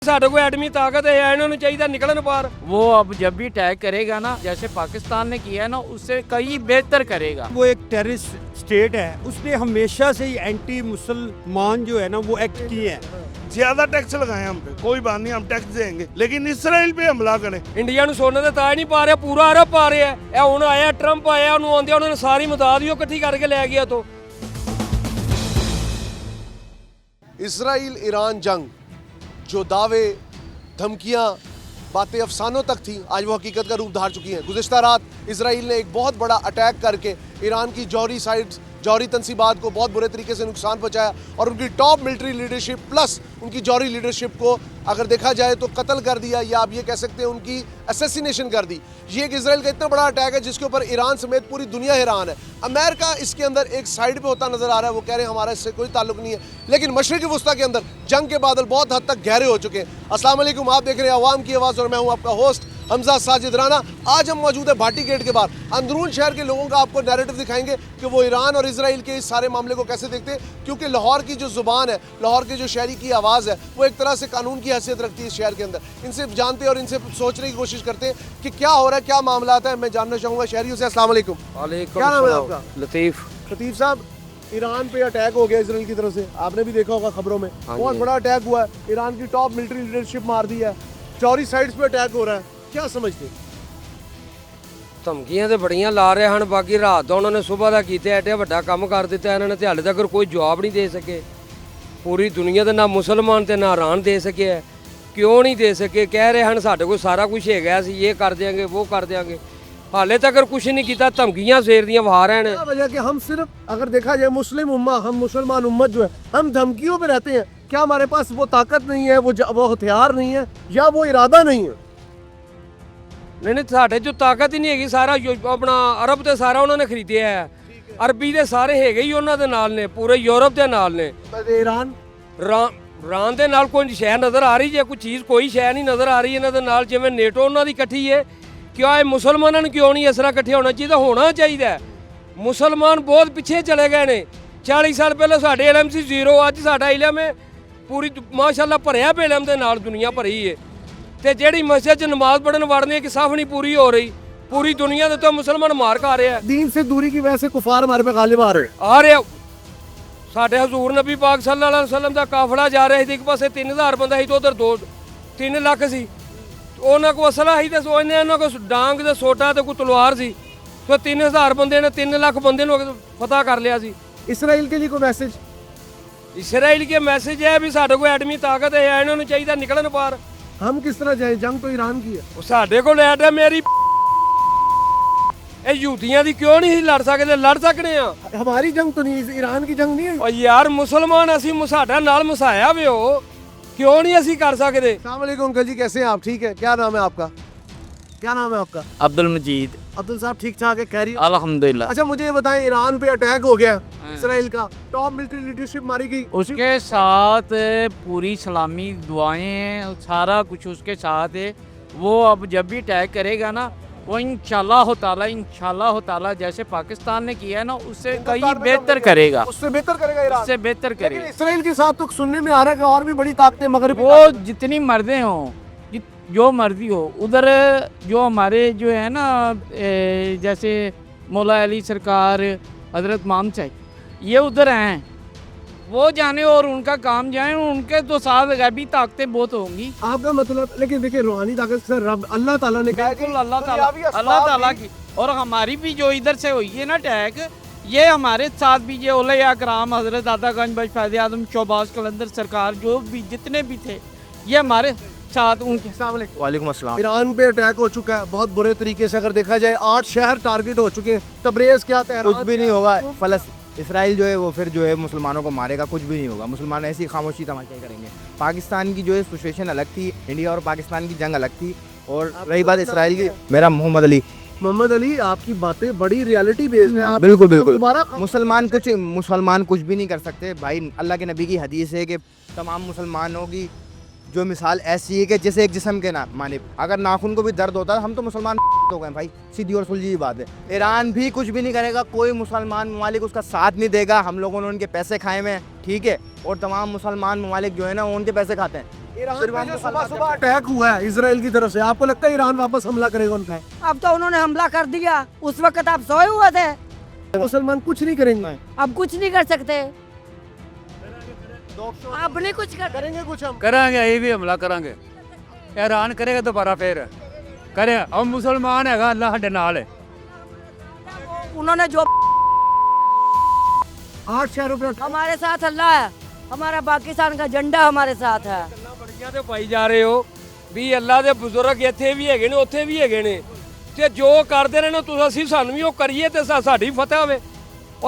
साढ़े को एटमी ताकत है, इन्होंने चाहिए निकलन पार। वो अब जब भी अटैक करेगा ना, जैसे पाकिस्तान ने किया है ना, उससे कई बेहतर करेगा। वो एक टेररिस्ट स्टेट है, उसने हमेशा से ही एंटी मुसलमान जो है ना वो एक्ट किए हैं। ज्यादा टैक्स लगाए हम पे, कोई बात नहीं, हम टैक्स देंगे, लेकिन इसराइल पे हमला करें। इंडिया ਨੂੰ ਸੋਨੇ ਦੇ ਤਾਜ ਨਹੀਂ ਪਾ ਰਿਹਾ, ਪੂਰਾ ਅਰਬ ਪਾ ਰਿਹਾ ਹੈ। ਇਹ ਹੁਣ ਆਇਆ ਟਰੰਪ ਆਇਆ, ਉਹਨੂੰ ਆਉਂਦਿਆਂ ਉਹਨਾਂ ਨੇ ਸਾਰੀ ਮਦਦ ਹੀ ਉਹ ਇਕੱਠੀ ਕਰਕੇ ਲੈ ਗਿਆ ਤੋਂ। इसराइल ईरान जंग, जो दावे धमकियां बातें अफसानों तक थी, आज वो हकीकत का रूप धार चुकी हैं। गुज़िश्ता रात इसराइल ने एक बहुत बड़ा अटैक करके ईरान की जौहरी तनसीबात को बहुत बुरे तरीके से नुकसान पहुंचाया और उनकी टॉप मिलिट्री लीडरशिप प्लस उनकी जौहरी लीडरशिप को अगर देखा जाए तो कत्ल कर दिया, या आप ये कह सकते हैं उनकी असैसिनेशन कर दी। ये एक इसराइल का इतना बड़ा अटैक है जिसके ऊपर ईरान समेत पूरी दुनिया हैरान है। अमेरिका इसके अंदर एक साइड पे होता नजर आ रहा है, वो कह रहे हैं हमारा इससे कोई ताल्लुक नहीं है, लेकिन मशरिकी वुस्ता के अंदर जंग के बादल बहुत हद तक गहरे हो चुके हैं। अस्सलाम वालेकुम, आप देख रहे हैं अवाम की आवाज़ और मैं हूँ आपका होस्ट हमजा साजिद राना। आज हम मौजूद है भाटी गेट के बाहर। अंदरून शहर के लोगों का आपको नैरेटिव दिखाएंगे कि वो ईरान और इसराइल के इस सारे मामले को कैसे देखते हैं, क्योंकि लाहौर की जो जुबान है, लाहौर के जो शहरी की आवाज़ है, वो एक तरह से कानून की हैसियत रखती है इस शहर के अंदर। इनसे जानते और इनसे सोचने की कोशिश करते हैं कि क्या हो रहा है, क्या मामला आता है। मैं जानना चाहूँगा शहरियों से। अस्सलाम वालेकुम। क्या नाम है आपका? लतीफ। लतीफ साहब, ईरान पे अटैक हो गया इसराइल की तरफ से, आपने भी देखा होगा खबरों में, बहुत बड़ा अटैक हुआ है। ईरान की टॉप मिलिट्री लीडरशिप मार दी है, चौरी साइड्स पे अटैक हो रहा है, क्या समझते हैं? ਧਮਕੀਆਂ ਤੇ ਬੜੀਆਂ ਲਾ ਰਹੇ ਹਨ, ਬਾਕੀ ਰਾਤ ਦਾ ਉਹਨਾਂ ਨੇ ਸਵੇਰ ਦਾ ਕੀਤਾ, ਐਡਾ ਵੱਡਾ ਕੰਮ ਕਰ ਦਿੱਤਾ ਇਹਨਾਂ ਨੇ ਤੇ ਹਾਲੇ ਤੱਕ ਕੋਈ ਜਵਾਬ ਨਹੀਂ ਦੇ ਸਕੇ। ਪੂਰੀ ਦੁਨੀਆ ਦੇ ਨਾ ਮੁਸਲਮਾਨ ਤੇ ਨਾ ਇਰਾਨ ਦੇ ਸਕੇ। ਕਿਉਂ ਨਹੀਂ ਦੇ ਸਕੇ? ਕਹਿ ਰਹੇ ਹਨ ਸਾਡੇ ਕੋਲ ਸਾਰਾ ਕੁਝ ਹੈਗਾ, ਅਸੀਂ ਇਹ ਕਰ ਦਿਆਂਗੇ, ਉਹ ਕਰ ਦਿਆਂਗੇ। ਹਾਲੇ तक कुछ नहीं किया, धमकियां शेर दियां वहा रहे हैं। वजह कि हम सिर्फ अगर देखा जाए मुस्लिम उम्मा, हम मुसलमान उम्मत जो है, हम धमकियों पे रहते हैं। क्या हमारे पास वो ताकत नहीं है, वो हथियार नहीं है, या वो इरादा नहीं है? नहीं ਸਾਡੇ ਜੋ ਤਾਕਤ ਹੀ ਨਹੀਂ ਹੈਗੀ। ਸਾਰਾ ਆਪਣਾ ਅਰਬ ਤੇ ਸਾਰਾ ਉਹਨਾਂ ਨੇ ਖਰੀਦਿਆ ਹੈ। ਅਰਬੀ ਦੇ ਸਾਰੇ ਹੈਗੇ ਹੀ ਉਹਨਾਂ ਦੇ ਨਾਲ ਨੇ, ਪੂਰੇ ਯੂਰਪ ਦੇ ਨਾਲ ਨੇ। ਈਰਾਨ ਦੇ ਨਾਲ ਕੋਈ ਸ਼ੈ ਨਜ਼ਰ ਆ ਰਹੀ ਜੇ? ਕੋਈ ਚੀਜ਼, ਕੋਈ ਸ਼ੈ ਨਹੀਂ ਨਜ਼ਰ ਆ ਰਹੀ ਇਹਨਾਂ ਦੇ ਨਾਲ। ਜਿਵੇਂ ਨੇਟੋ ਉਹਨਾਂ ਦੀ ਇਕੱਠੀ ਹੈ, ਕਿਉਂ ਇਹ ਮੁਸਲਮਾਨਾਂ ਨੂੰ ਕਿਉਂ ਨਹੀਂ ਇਸ ਤਰ੍ਹਾਂ ਇਕੱਠੇ ਹੋਣਾ ਚਾਹੀਦਾ? ਹੋਣਾ ਚਾਹੀਦਾ। ਮੁਸਲਮਾਨ ਬਹੁਤ ਪਿੱਛੇ ਚਲੇ ਗਏ ਨੇ। 40 ਸਾਲ ਪਹਿਲਾਂ ਸਾਡੇ ਇਲਮ ਸੀ ਜ਼ੀਰੋ, ਅੱਜ ਸਾਡਾ ਇਲਮ ਹੈ ਪੂਰੀ ਮਾਸ਼ਾਅੱਲਾ ਭਰਿਆ ਪਿਆ ਇਲਮ ਦੇ ਨਾਲ, ਦੁਨੀਆ ਭਰੀ ਹੈ। ਤੇ ਜਿਹੜੀ ਮਸਜਿਦ 'ਚ ਨਮਾਜ਼ ਪੜਨ ਵੜਨੇ ਕਿ ਸਾਫ ਨਹੀਂ ਪੂਰੀ ਹੋ ਰਹੀ। पूरी दुनिया ਦੇ तो मुसलमान मार खा रहे हैं। दीन से दूरी की वजह से कुफार हमारे पे गालिब आ रहे ਸਾਡੇ ਹਜ਼ੂਰ ਨਬੀ ਪਾਕ ਸੱਲੱਲਾਹੁ ਅਲੈहि ਵਸੱਲਮ ਦਾ ਕਾਫਲਾ ਜਾ ਰਿਹਾ ਸੀ। ਇੱਕ ਪਾਸੇ 3000 ਬੰਦਾ ਸੀ ਤੇ ਉਧਰ 3 ਲੱਖ ਸੀ। ਉਹਨਾਂ ਕੋਲ ਅਸਲਾ ਸੀ ਤੇ ਉਹਨਾਂ ਕੋਲ ਡਾਂਗ ਤੇ ਸੋਟਾ ਤੇ ਕੋਈ ਤਲਵਾਰ ਸੀ। ਤੇ 3000 ਬੰਦੇ ਨੇ 3 ਲੱਖ ਬੰਦੇ ਨੂੰ ਫਤਹ ਕਰ ਲਿਆ ਸੀ। इसराइल के लिए कोई मैसेज? इसराइल के मैसेज है भी ਸਾਡੇ ਕੋਲ ਐਟਮੀ ਤਾਕਤ ਹੈ, ਇਹਨਾਂ ਨੂੰ ਚਾਹੀਦਾ ਨਿਕਲਣ ਪਾਰ। हम किस तरह जाए? जंग तो ईरान की है। ਸਾਡੇ ਕੋਲ ਐਟ ਹੈ ਮੇਰੀ ਇਹ ਯਹੂਦੀਆਂ ਦੀ ਕਿਉਂ ਨਹੀਂ ਲੜ ਸਕਦੇ? ਲੜ ਸਕਣੇ ਆ। हमारी जंग तो नहीं, ईरान की जंग नहीं है। ਓ ਯਾਰ ਮੁਸਲਮਾਨ ਅਸੀਂ ਸਾਡਾ ਨਾਲ ਮਸਾਇਆ ਵੇ ਹੋ, क्यों नहीं ਅਸੀਂ कर सकते? अस्सलाम वालेकुम अंकल जी, कैसे हैं आप? ठीक है, क्या नाम है आपका? क्या नाम है आपका? अब्दुल मजीद। अब्दुल साहब ठीक ठाक है, खैरियत? अल्हम्दुलिल्लाह। अच्छा मुझे ये बताएं, ईरान पे अटैक हो गया, इसराइल का टॉप मिलिट्री लीडरशिप मारी गई, उसके साथ पूरी सलामी दुआएं हैं, सारा कुछ उसके साथ है। वो अब जब भी अटैक करेगा ना, वो इंशाल्लाह ताला जैसे पाकिस्तान ने किया है ना, उससे कई बेहतर करेगा, उससे बेहतर करेगा ईरान, उससे बेहतर करेगा। इसराइल के साथ तो सुनने में आ रहा है कि और भी बड़ी ताकतें मगरब, वो जितनी मर्दे हों, जो मर्जी हो, उधर जो हमारे जो है ना जैसे मौला अली सरकार, हजरत माम साहब, ये उधर हैं, वो जाने और उनका काम जाए, उनके तो साथ गैबी ताकतें बहुत होंगी। आपका मतलब, लेकिन देखिए रूहानी ताकत से रब अल्लाह ताला ने कहा कि अल्लाह ताला की, और हमारी भी जो इधर से हुई है ना अटैक, ये हमारे साथ भी ये औलिया कराम, हजरत दादागंज बख्श फैज़ आज़म शहबाज कलंदर सरकार, जो भी जितने भी थे, ये हमारे साथ उनके। वालेकुम अस्सलाम। ईरान पे अटैक हो चुका है बहुत बुरे तरीके से, अगर देखा जाए 8 शहर टारगेट हो चुके हैं। तब्रेज़ क्या तेहरान? कुछ भी नहीं होगा। इसराइल जो है वो फिर जो है मुसलमानों को मारेगा, कुछ भी नहीं होगा। मुसलमान ऐसी खामोशी तमाशा करेंगे। पाकिस्तान की जो है सिचुएशन अलग थी, इंडिया और पाकिस्तान की जंग अलग थी। और रही बात इसराइल की, मेरा मोहम्मद अली, आपकी बातें बड़ी रियलिटी बेस्ड है। बिल्कुल बिल्कुल। मुसलमान कुछ भी नहीं कर सकते भाई। अल्लाह के नबी की हदीस है कि तमाम मुसलमानों की जो मिसाल ऐसी है कि जैसे एक जिस्म के माने, अगर नाखून को भी दर्द होता है, हम तो मुसलमान हो गए भाई, सीधी और सुलझी बात है। ईरान भी कुछ भी नहीं करेगा, कोई मुसलमान ममालिक उसका साथ नहीं देगा। हम लोगों ने उनके पैसे खाए हुए हैं, ठीक है, और तमाम मुसलमान ममालिक जो है ना वो उनके पैसे खाते हैं। ईरान पे जो सुबह सुबह अटैक हुआ है इजराइल की तरफ से, आपको लगता है ईरान वापस हमला करेगा उन पे? अब तो उन्होंने हमला कर दिया, उस वक्त आप सोए हुए थे। मुसलमान कुछ नहीं करेंगे, अब कुछ नहीं कर सकते, अब नहीं कुछ कर करेंगे कुछ हम? करांगे, ये भी हमला करांगे। ईरान करेगा दोबारा फिर करेगा। हम मुसलमान है, अल्लाह साडे नाल है। उन्होंने जो 8 शहरों पे हमारे साथ अल्लाह है, हमारा पाकिस्तान का झंडा हमारे साथ है। ਬੜੀਆਂ ਤੇ ਪਾਈ ਜਾ ਰਹੇ ਹੋ ਵੀ ਅੱਲਾ ਦੇ ਬਜ਼ੁਰਗ ਇੱਥੇ ਵੀ ਹੈਗੇ ਨੇ ਉੱਥੇ ਵੀ ਹੈਗੇ ਨੇ ਤੇ ਜੋ ਕਰਦੇ ਰਹੇ ਨੇ ਤੁਸੀਂ ਅਸੀਂ ਸਾਨੂੰ ਵੀ ਉਹ ਕਰੀਏ ਤੇ ਸਾਡੀ ਫਤਿਹ ਹੋਵੇ।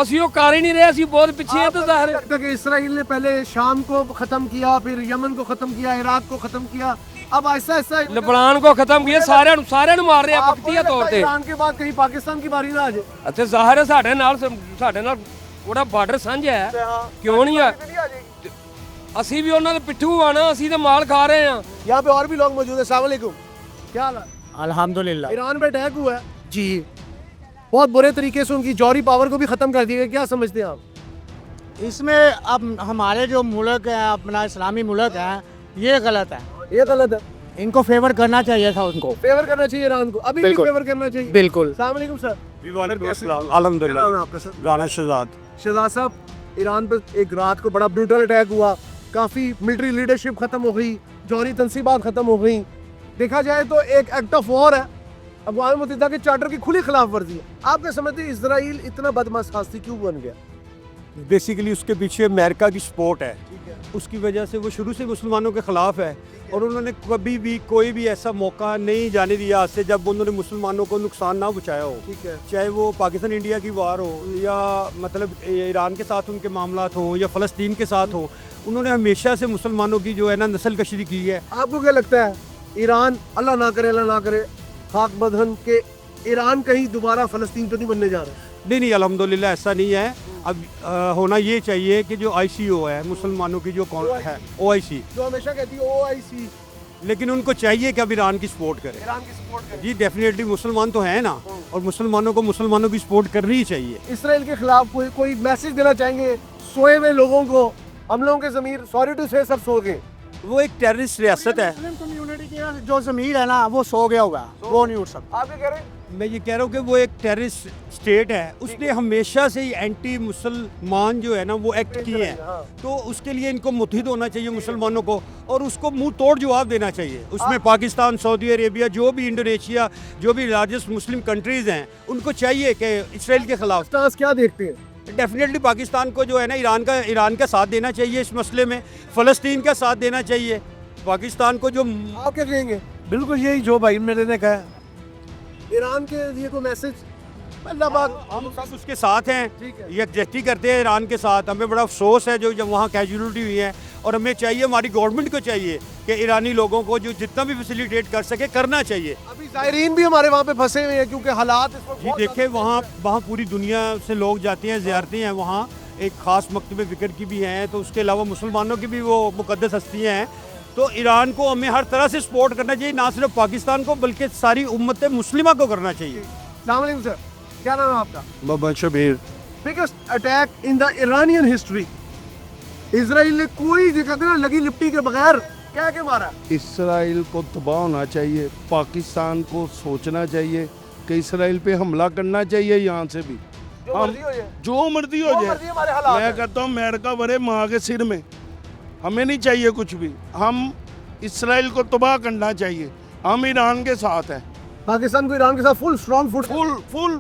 ਅਸੀਂ ਉਹ ਕਰ ਹੀ ਨਹੀਂ ਰਹੇ, ਅਸੀਂ ਬਹੁਤ ਪਿੱਛੇ ਹਾਂ ਤੇ ਜ਼ਾਹਿਰ लगता है कि इसराइल ने पहले शाम को खत्म किया, फिर यमन को खत्म किया, इराक को खत्म किया, अब ऐसा ऐसा ਲਬਨਾਨ ਕੋ ਖਤਮ ਕੀਏ, ਸਾਰਿਆਂ ਨੂੰ ਮਾਰ ਰਹੇ ਆ ਵਕਤੀਆ ਤੌਰ ਤੇ। ईरान के बाद कहीं पाकिस्तान की बारी ना आ जाए। ਅਤੇ ਜ਼ਾਹਿਰ ਹੈ ਸਾਡੇ ਨਾਲ ਉਹਦਾ ਬਾਰਡਰ ਸਾਂਝਾ ਹੈ, ਕਿਉਂ ਨਹੀਂ ਆ? ਅਸੀਂ ਵੀ ਉਹਨਾਂ ਦੇ ਪਿੱਠੂ ਆ ਨਾ, ਅਸੀਂ ਤੇ ਮਾਲ ਖਾ ਰਹੇ ਆ। यहाँ पे और भी लोग मौजूद है। अस्सलाम वालेकुम। क्या हाल है? अल्हम्दुलिल्लाह। ईरान पे अटैक हुआ है जी, बहुत बुरे तरीके से उनकी जौहरी पावर को भी खत्म कर दिया गया, क्या समझते हैं आप? इसमें अब हमारे जो मुल्क है, अपना इस्लामी मुल्क है, ये गलत है। ये गलत है, इनको फेवर करना चाहिए था उनको। फेवर करना चाहिए ईरान को, अभी भी फेवर करना चाहिए। बिल्कुल। अस्सलाम वालेकुम सर। अल्हम्दुलिल्लाह। नाम है आपका सर? राना शहजाद। शहजाद साहब, ईरान पर एक रात को बड़ा ब्रूटल अटैक हुआ, काफ़ी मिलिट्री लीडरशिप ख़त्म हो गई, जौहरी तनसीबात ख़त्म हो गई। देखा जाए तो एक एक्ट ऑफ वॉर है, अक़वाम मुत्तहिदा के चार्टर की खुली खिलाफ वर्जी है। आप क्या समझते हैं इसराइल इतना बदमाशास्ती क्यों बन गया? बेसिकली उसके पीछे अमेरिका की सपोर्ट है, उसकी वजह से वो शुरू से मुसलमानों के ख़िलाफ़ है और उन्होंने कभी भी कोई भी ऐसा मौका नहीं जाने दिया आज से जब उन्होंने मुसलमानों को नुकसान ना पहुँचाया हो। ठीक है, चाहे वो पाकिस्तान इंडिया की वार हो या मतलब ईरान के साथ उनके मामलात हों या फ़लस्तीन के साथ हो, उन्होंने हमेशा से मुसलमानों की जो है ना नस्ल कशी की है। आपको क्या लगता है ईरान, अल्लाह ना करे अल्लाह ना करे, खाक बदहन के ईरान कहीं दोबारा फ़लस्तीन तो नहीं बनने जा रहा? नहीं, अल्हम्दुलिल्लाह ऐसा नहीं है। अब होना ये चाहिए कि जो ICO है मुसलमानों की जो है OIC, जो हमेशा कहती है OIC, लेकिन उनको चाहिए कि अब ईरान की सपोर्ट करें। ईरान की सपोर्ट करे। जी डेफिनेटली मुसलमान तो है ना, और मुसलमानों को मुसलमानों की सपोर्ट करनी ही चाहिए। इसराइल के खिलाफ कोई मैसेज देना चाहेंगे सोए हुए लोगों को? हम लोगों के ज़मीर, सॉरी टू से, सब सो गए। वो एक टेररिस्ट रियासत है। मुस्लिम कम्युनिटी की जो ज़मीर है ना, वो सो गया होगा, वो नहीं उठ सकता। आप क्या कह रहे हैं? मैं ये कह रहा हूँ कि वो एक टेररिस्ट स्टेट है, उसने हमेशा से ही एंटी मुसलमान जो है ना वो एक्ट किए हैं, तो उसके लिए इनको मुत्हिद होना चाहिए मुसलमानों को और उसको मुंह तोड़ जवाब देना चाहिए। उसमें पाकिस्तान, सऊदी अरेबिया, जो भी इंडोनेशिया, जो भी लार्जेस्ट मुस्लिम कंट्रीज़ हैं, उनको चाहिए कि इसराइल के खिलाफ स्टांस क्या देखते हैं? डेफिनेटली पाकिस्तान को जो है ना ईरान का साथ देना चाहिए इस मसले में, फ़लस्तीन का साथ देना चाहिए। पाकिस्तान को जो आप क्या कहेंगे? बिल्कुल यही जो भाई मेरे ने कहा। ईरान के लिए कोई मैसेज? अल्लाह पाक, हम सब उसके साथ हैं, ठीक है। यकजहती करते हैं ईरान के साथ। हमें बड़ा अफसोस है जो जब वहाँ कैजुअलिटी हुई है, और हमें चाहिए, हमारी गवर्नमेंट को चाहिए कि ईरानी लोगों को जो जितना भी फैसिलिटेट कर सके करना चाहिए। अभी ज़ायरीन भी हमारे वहाँ पे फंसे हुए हैं क्योंकि हालात इस वक्त जी बहुत देखें, वहाँ पूरी दुनिया से लोग जाते हैं, ज़ियारतें हैं वहाँ, एक ख़ास मकतब फ़िक्र की भी हैं, तो उसके अलावा मुसलमानों की भी वो मुक़द्दस हस्तियाँ हैं। तो ईरान को हमें हर तरह से सपोर्ट करना चाहिए, ना सिर्फ पाकिस्तान को बल्कि सारी उम्मत मुस्लिमा को करना चाहिए। अस्सलाम वालेकुम सर, क्या नाम है आपका? Mohammad Shabir. Biggest attack in the Iranian history. Israel ने कोई कहते ना लगी लिपटी के बगैर क्या के मारा? इसराइल को तबाह होना चाहिए, पाकिस्तान को सोचना चाहिए कि इसराइल पे हमला करना चाहिए। यहाँ से भी जो मर्जी हो जाए, जो मर्जी हो जो जाए, मर्जी हमारे हालात मैं हैं। कहता हूँ अमेरिका भरे माँ के सिर में, हमें नहीं चाहिए कुछ भी। हम इसराइल को तबाह करना चाहिए, हम ईरान के साथ हैं, पाकिस्तान को ईरान के साथ फुल स्ट्रॉन्ग फुट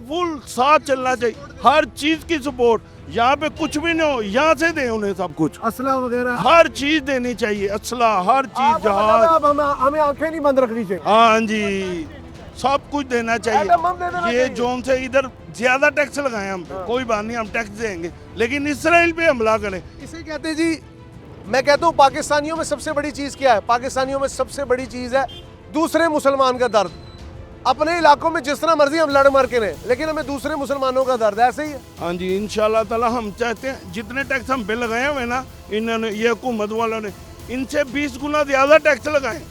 फुल साथ चलना चाहिए, हर चीज़ की सपोर्ट। यहाँ पे कुछ भी नहीं हो, यहाँ से दें उन्हें सब कुछ, असला वगैरह हर चीज़ देनी चाहिए, असला हर चीज़, जहाज, अब हमें आंखें नहीं बंद रखनी चाहिए। हाँ जी, सब कुछ देना एटम बम दे देना चाहिए। ये चाहिए। जोन से इधर ज्यादा टैक्स लगाए हम पे, कोई बात नहीं, हम टैक्स देंगे, लेकिन इसराइल पे हमला करें। इसे कहते हैं जी, मैं कहता हूँ पाकिस्तानियों में सबसे बड़ी चीज़ क्या है? पाकिस्तानियों में सबसे बड़ी चीज़ है दूसरे मुसलमान का दर्द। अपने इलाकों में जिस तरह मर्जी हम लड़ मर के रहें, लेकिन हमें दूसरे मुसलमानों का दर्द है, ऐसे ही है। हाँ जी, इंशाल्लाह ताला हम चाहते हैं जितने टैक्स हम पे लगाए हुए ना, इन्होंने, ये हुकूमत वालों ने, इनसे 20 गुना ज़्यादा टैक्स लगाए,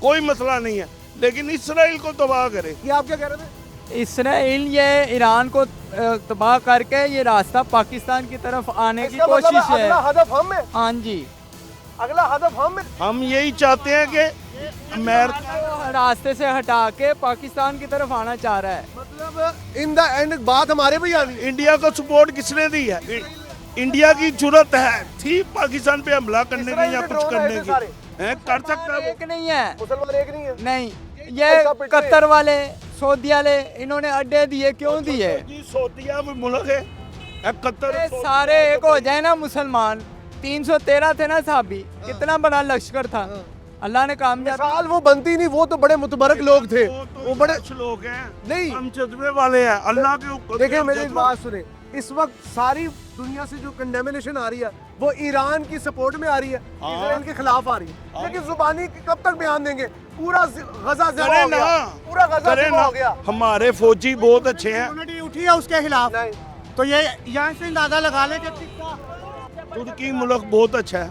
कोई मसला नहीं है, लेकिन इसराइल को तबाह करे। ये आप क्या कह रहे थे? इसराइल ये ईरान को तबाह करके ये रास्ता पाकिस्तान की तरफ आने की इसका मतलब कोशिश है। अगला हदफ हम है। हाँ जी, अगला हदफ हम यही चाहते हैं कि अमेरिका रास्ते से हटा के पाकिस्तान की तरफ आना चाह रहा है। मतलब इन द एंड बात हमारे पे आनी है। इंडिया को सपोर्ट किसने दी है? इंडिया की जरूरत है थी पाकिस्तान पे हमला करने की या कुछ करने की, कर सकता है? एक नहीं है, मुसलमान एक नहीं है। नहीं, ये कतर वाले, सऊदी वाले, इन्होंने अड्डे दिए, क्यों दिए? जी सऊदीया भी मुल्क है, कतर ये सारे एक हो जाए ना मुसलमान। 313 थे ना साहबी, कितना बड़ा लश्कर था, अल्लाह ने कामयाब। मिसाल वो बनती नहीं, वो तो बड़े मुतबरक लोग थे, वो बड़े अच्छे लोग हैं, नहीं हम जज्बे वाले हैं अल्लाह के ऊपर। देखिए मेरी बात सुने, इस वक्त सारी दुनिया से जो कंडेमिनेशन आ रही है वो ईरान की सपोर्ट में आ रही है, इजराइल के खिलाफ आ रही है, लेकिन जुबानी कब तक बयान देंगे? पूरा गजा ज़िबा हो गया, पूरा गजा ज़िबा हो गया। हमारे फौजी बहुत अच्छे हैं। उठी है उसके खिलाफ, तो ये यहाँ से अंदाजा लगा ले तुर्की मुल्क बहुत अच्छा है,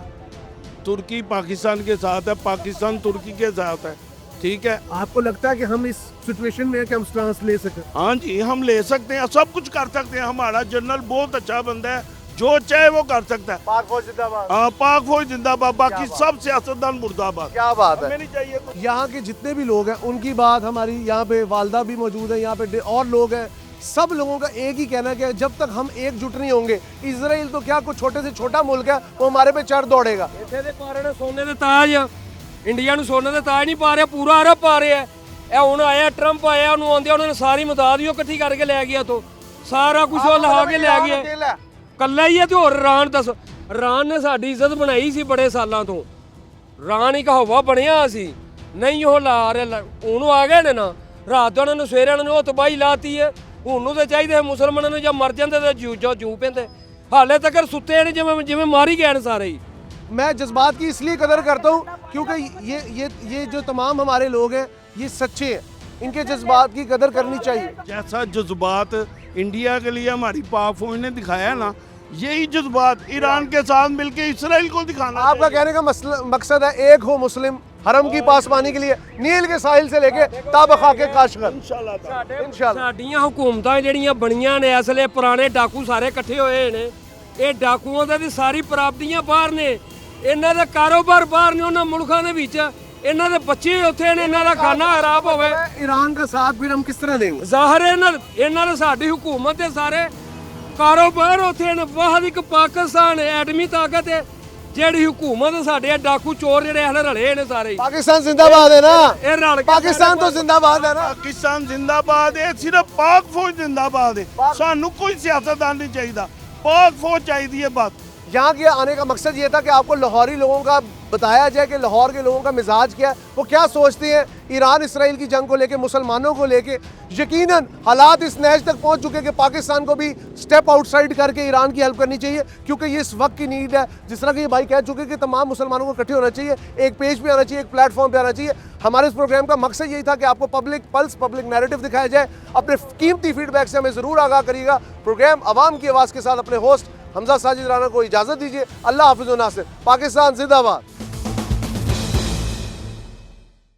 तुर्की पाकिस्तान के साथ है, पाकिस्तान तुर्की के साथ है, ठीक है। आपको लगता है कि हम इस सिचुएशन में कि हम स्टांस ले सकें? हाँ जी, हम ले सकते हैं, सब कुछ कर सकते हैं। हमारा जनरल बहुत अच्छा बंदा है, जो चाहे वो कर सकता है। पाक फौज जिंदाबाद। हाँ, पाक फौज जिंदाबाद, बाकी सब सियासतदान मुर्दाबाद। क्या बात है। हमें नहीं चाहिए यहाँ के जितने भी लोग हैं उनकी बात, हमारी यहाँ पे वालदा भी मौजूद है, यहाँ पे और लोग हैं, सब लोगों का एक ही कहना है कि जब तक हम एकजुट नहीं होंगे, इजराइल तो क्या कुछ छोटे से छोटा मुल्क है, वो हमारे पे चढ़ दौड़ेगा। ਇੱਥੇ ਦੇ ਪਾ ਰਹੇ ਨੇ ਸੋਨੇ ਦੇ ਤਾਜ, ਇੰਡੀਆ ਨੂੰ ਸੋਨੇ ਦੇ ਤਾਜ ਨਹੀਂ ਪਾ ਰਿਹਾ, ਪੂਰਾ ਅਰਬ ਪਾ ਰਿਹਾ। ਇਹ ਹੁਣ ਆਇਆ ਟਰੰਪ ਆਇਆ, ਉਹਨੂੰ ਆਉਂਦੇ ਉਹਨਾਂ ਨੇ ਸਾਰੀ ਮਦਦ ਹੀ ਉਹ ਇਕੱਠੀ ਕਰਕੇ ਲੈ ਗਿਆ ਤੋਂ, ਸਾਰਾ ਕੁਝ ਉਹ ਲਹਾ ਕੇ ਲੈ ਗਿਆ। ਕੱਲਾ ਹੀ ਹੈ ਤੇ ਹੋਰ ਇਰਾਨ ਦੱਸ, ਇਰਾਨ ਨੇ ਸਾਡੀ ਇੱਜ਼ਤ ਬਣਾਈ ਸੀ ਬੜੇ ਸਾਲਾਂ ਤੋਂ, ਇਰਾਨ ਇੱਕ ਹਵਾ ਬਣਿਆ ਸੀ, ਨਹੀਂ ਉਹ ਲਾ ਰਿਹਾ, ਹੁਣ ਆ ਗਏ ਨੇ ਨਾ, ਰਾਤ ਉਹਨਾਂ ਨੂੰ ਸਵੇਰੇ ਉਹਨਾਂ ਨੇ ਉਹ ਤਬਾਹੀ ਲਾਤੀ ਹੈ। ਹੁਣ ਨੂੰ ਤੇ ਚਾਹੀਦੇ ਮੁਸਲਮਾਨਾਂ ਨੂੰ ਜਾਂ ਮਰ ਜਾਂਦੇ ਤੇ ਜੂ ਪੈਂਦੇ, ਹਾਲੇ ਤੱਕ ਸੁੱਤੇ ਨੇ ਜਿਵੇਂ ਜਿਵੇਂ ਮਾਰੀ ਗਏ ਨੇ ਸਾਰੇ ਹੀ। मैं जज्बात की इसलिए कदर करता हूँ क्योंकि ये जो तमाम हमारे लोग हैं ये सच्चे हैं, इनके जज्बात की कदर करनी चाहिए। जैसा जज्बात इंडिया के लिए हमारी पाक फौज ने दिखाया ना, यही जज्बात ईरान के साथ मिलके इसराइल को दिखाना। आपका कहने का मकसद है एक हो मुस्लिम हरम की पासबानी के लिए, नील के साहिल से लेके ताबखा के काशगर। इंशाल्लाह ਸਾਡੀਆਂ ਹਕੂਮਤਾਂ ਜਿਹੜੀਆਂ ਬਣੀਆਂ ਨੇ ਇਸ ਵੇਲੇ, ਪੁਰਾਣੇ ਡਾਕੂ ਸਾਰੇ ਇਕੱਠੇ ਹੋਏ ਨੇ, ਇਹ ਡਾਕੂਆਂ ਦੀ ਸਾਰੀ ਪ੍ਰਾਪਤੀਆਂ ਬਾਹਰ ਨੇ, ਇਹਨਾਂ ਦਾ ਕਾਰੋਬਾਰ ਬਾਹਰ ਨੇ, ਉਹਨਾਂ ਮੁਲਕਾਂ ਦੇ ਵਿੱਚ ਇਹਨਾਂ ਦੇ ਬੱਚੇ ਉੱਥੇ ਨੇ, ਇਹਨਾਂ ਦਾ ਖਾਣਾ ਖਰਾਬ ਹੋਵੇ। ईरान का साथ फिर हम किस तरह देंगे? ਜ਼ਾਹਰ ਹੈ ਇਹਨਾਂ ਦੇ ਸਾਡੀ ਹਕੂਮਤ ਦੇ ਸਾਰੇ ਕਾਰੋਬਾਰ ਉੱਥੇ ਨੇ। ਵਾਹਦ ਇੱਕ ਪਾਕਿਸਤਾਨ ਹੈ ਐਟਮੀ ਤਾਕਤ ਹੈ, ਜਿਹੜੀ ਹਕੂਮਤ ਸਾਡੇ ਡਾਕੂ ਚੋਰ ਜਿਹੜੇ ਹਲੇ ਰਲੇ ਨੇ ਸਾਰੇ। पाकिस्तान जिंदाबाद है ना, ਇਹ ਰਲ ਕੇ पाकिस्तान तो जिंदाबाद है ना। पाकिस्तान जिंदाबाद है, सिर्फ पाक फौज जिंदाबाद है, सानू कोई सियासतदान नहीं चाहिए, पाक फौज चाहिए बस। यहाँ के आने का मकसद ये था कि आपको लाहौरी लोगों का बताया जाए कि लाहौर के लोगों का मिजाज क्या है, वो क्या सोचते हैं ईरान इसराइल की जंग को लेके, मुसलमानों को लेके। यकीनन हालात इस नहज तक पहुंच चुके कि पाकिस्तान को भी स्टेप आउटसाइड करके ईरान की हेल्प करनी चाहिए, क्योंकि ये इस वक्त की नीड है। जिस तरह के ये भाई कह चुके कि तमाम मुसलमानों को इकट्ठे होना चाहिए, एक पेज पे आना चाहिए, एक प्लेटफॉर्म पे आना चाहिए। हमारे इस प्रोग्राम का मकसद यही था कि आपको पब्लिक पल्स, पब्लिक नैरेटिव दिखाया जाए। अपने कीमती फीडबैक से हमें ज़रूर आगाह करिएगा। प्रोग्राम अवाम की आवाज़ के साथ अपने होस्ट हमजा साजिद राना को इजाज़त दीजिए। अल्लाह हाफिज़ व नासिर। पाकिस्तान जिंदाबाद।